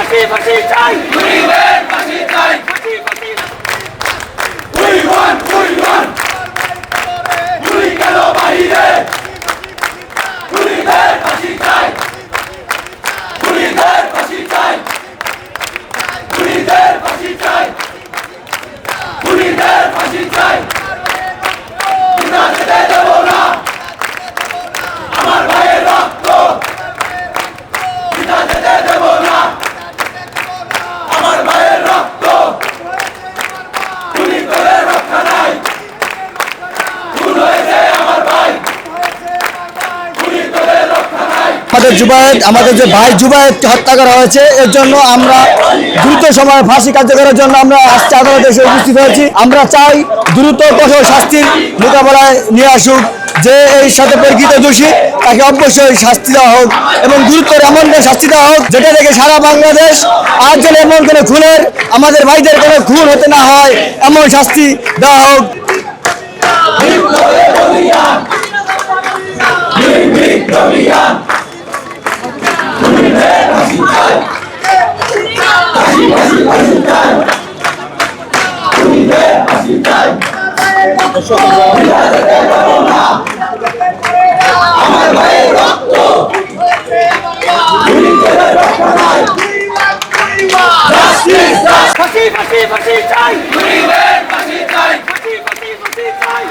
ফাঁসি ফাঁসি চাই খুনিদের ফাঁসি চাই ফাঁসি ফাঁসি We want খুনি কেন বাহিরে খুনিদের ফাঁসি চাই খুনিদের ফাঁসি চাই খুনিদের ফাঁসি চাই খুনিদের ফাঁসি চাই না যেতে দেব না আমার ভাইয়ের রক্ত না যেতে দেব না আমার ভাইয়ের রক্ত খুনি করে রক্ষা নাই খুন হয়েছে আমার ভাই খুনি করে রক্ষা নাই আমাদের যে ভাই জুবায়েদকে হত্যা করা হয়েছে এর জন্য আমরা দ্রুত সময়ে ফাঁসি কার্যকরের জন্য আমরা আজকে আদালতে এসে উপস্থিত হয়েছি। আমরা চাই দ্রুত কঠোর শাস্তির মোকাবেলায় নিয়ে আসুক যে এই সাথে পরিচিত দোষী তাকে অবশ্যই শাস্তি দেওয়া হোক এবং গুরুতর এমন শাস্তি দেওয়া হোক যেটা থেকে সারা বাংলাদেশ আর যেন এমন কোনো খুনের আমাদের ভাইদের কোনো খুন হতে না হয় এমন শাস্তি দেওয়া হোক। আমার ভাইয়ের রক্ত ফাঁসি ফাঁসি ফাঁসি চাই খুনিদের ফাঁসি চাই ফাঁসি ফাঁসি ফাঁসি চাই